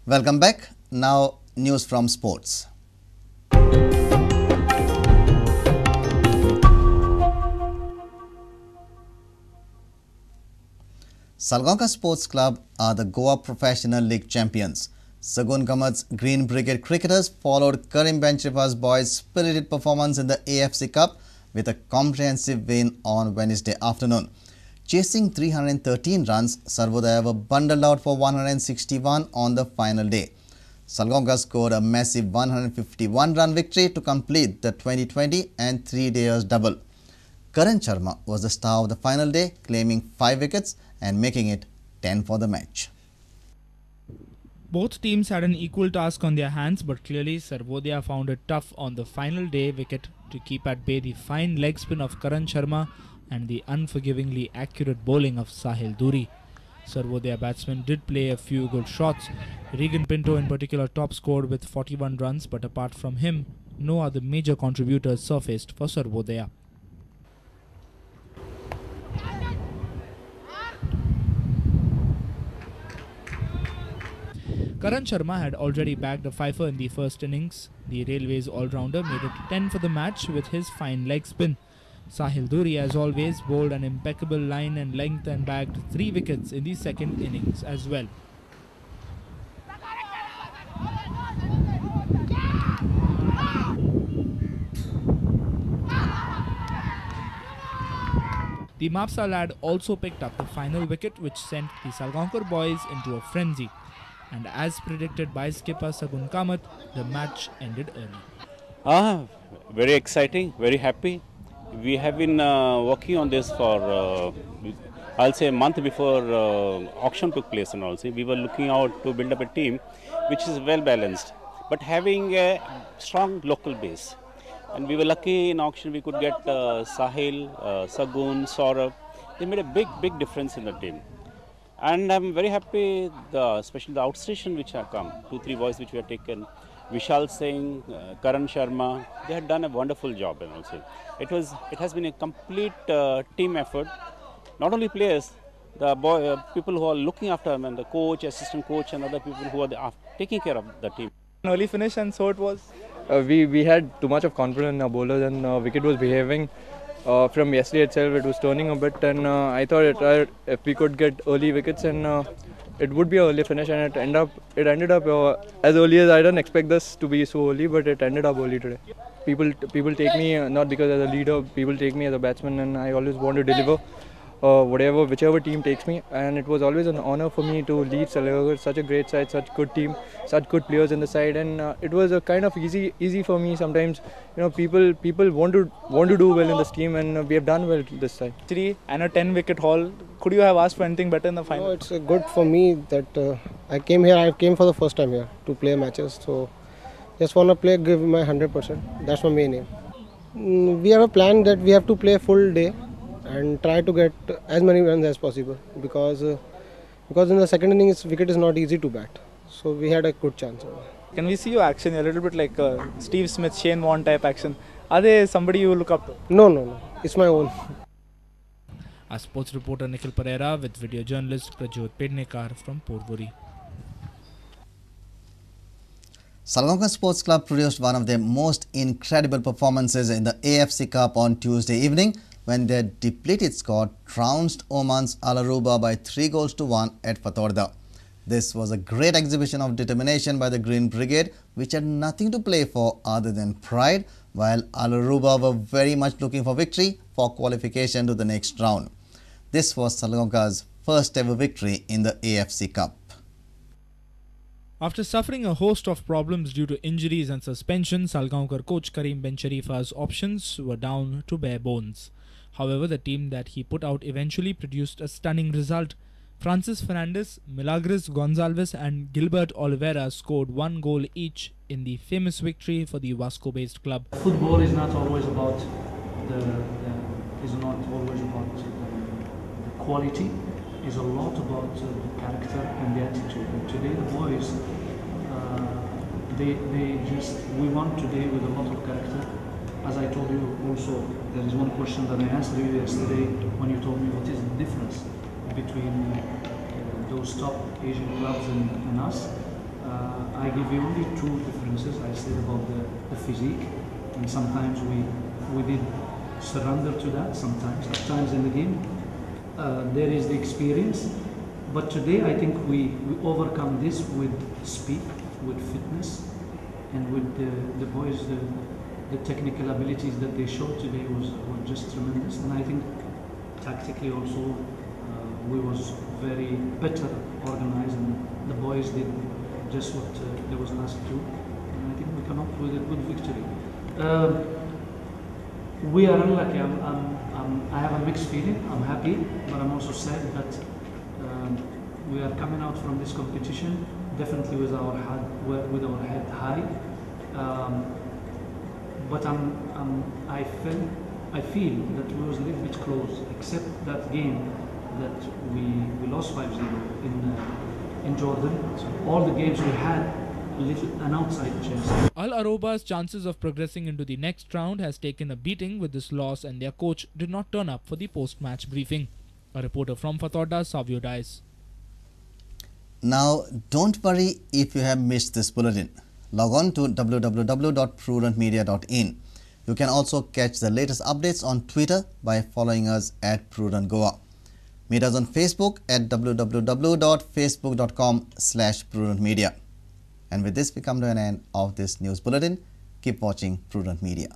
Welcome back. Now news from sports. Sagun Sports Club are the Goa Professional League Champions. Sagun Kamat's Green Brigade cricketers followed Karim Bencherifa's boys' spirited performance in the AFC Cup with a comprehensive win on Wednesday afternoon. Chasing 313 runs, Sarvodaya were bundled out for 161 on the final day. Sagun scored a massive 151-run victory to complete the 2020 and 3-day double. Karim Sharma was the star of the final day, claiming 5 wickets and making it 10 for the match. Both teams had an equal task on their hands, but clearly Sarvodaya found it tough on the final day wicket to keep at bay the fine leg spin of Karim Sharma and the unforgivingly accurate bowling of Sahil Duri. Sarvodaya batsmen did play a few good shots. Regan Pinto in particular top scored with 41 runs, but apart from him, no other major contributors surfaced for Sarvodaya. Karim Sharma had already bagged a fifer in the first innings. The Railways all-rounder made it 10 for the match with his fine leg spin. Sahil Duri, as always, bowled an impeccable line and length and bagged 3 wickets in the second innings as well. The Mapsa lad also picked up the final wicket, which sent the Salgaocar boys into a frenzy. And as predicted by skipper Sagun Kamat, the match ended early. Very exciting, very happy. We have been working on this for, I'll say, a month before auction took place, and also we were looking out to build up a team which is well balanced, but having a strong local base. And we were lucky in auction we could get Sahil, Sagun, Saurabh. They made a big difference in the team. And I'm very happy, especially the outstation which have come, 2-3 boys which we have taken, Vishal Singh, Karim Sharma, they had done a wonderful job. And also, it has been a complete team effort. Not only players, the people who are looking after them, and the coach, assistant coach, and other people who are taking care of the team. An early finish, and so it was. We had too much of confidence in our bowlers, and wicket was behaving. From yesterday itself, it was turning a bit, and I thought if we could get early wickets, and it would be an early finish, and it ended up as early as I didn't expect this to be so early, but it ended up early today. People take me not because as a leader, people take me as a batsman, and I always want to deliver whichever team takes me, and it was always an honor for me to lead Salgaocar, such a great side, such good team, such good players in the side, and it was a kind of easy for me. Sometimes, people want to do well in this team, and we have done well this side. 3 and a 10-wicket haul. Could you have asked for anything better in the final? No, it's good for me that I came here. I came for the first time here to play matches, so just want to play, give my 100%. That's my main aim. We have a plan that we have to play full day and try to get as many runs as possible, because in the second innings wicket is not easy to bat, so we had a good chance. Can we see your action a little bit like Steve Smith, Shane Warne type action? Are they somebody you look up to? No, it's my own. Our sports reporter Nikhil Pereira with video journalist Prajot Pednekar from Porvorim. Sagun Sports Club produced one of their most incredible performances in the AFC Cup on Tuesday evening, when their depleted squad trounced Oman's Al Aruba by 3-1 at Fatorda. This was a great exhibition of determination by the Green Brigade, which had nothing to play for other than pride, while Al Aruba were very much looking for victory for qualification to the next round. This was Salgaocar's first ever victory in the AFC Cup. After suffering a host of problems due to injuries and suspension, Salgaocar coach Karim Bencherifa's options were down to bare bones. However, the team that he put out eventually produced a stunning result. Francis Fernandes, Milagros Gonçalves and Gilbert Oliveira scored 1 goal each in the famous victory for the Vasco-based club. Football is not always about the quality. It's a lot about the character and the attitude. And today the boys, we won today with a lot of character. As I told you also, there is one question that I asked you yesterday when you told me what is the difference between those top Asian clubs and us. I give you only two differences. I said about the physique, and sometimes we did surrender to that sometimes. At times in the game, there is the experience, but today I think we overcome this with speed, with fitness, and with the boys, the technical abilities that they showed today were just tremendous. And I think tactically also we was very better organized, and the boys did just what they was asked to. And I think we come up with a good victory. We are unlucky. I have a mixed feeling. I'm happy, but I'm also sad that we are coming out from this competition definitely with our head high. But I feel that we was a little bit close, except that game that we lost 5-0 in Jordan. So all the games we had an outside chance. Al Aroba's chances of progressing into the next round has taken a beating with this loss, and their coach did not turn up for the post-match briefing. A reporter from Fatorda, Savio Dice. Now, don't worry if you have missed this bulletin. Log on to www.prudentmedia.in. You can also catch the latest updates on Twitter by following us at Prudent Goa. Meet us on Facebook at www.facebook.com/prudentmedia. And with this, we come to an end of this news bulletin. Keep watching Prudent Media.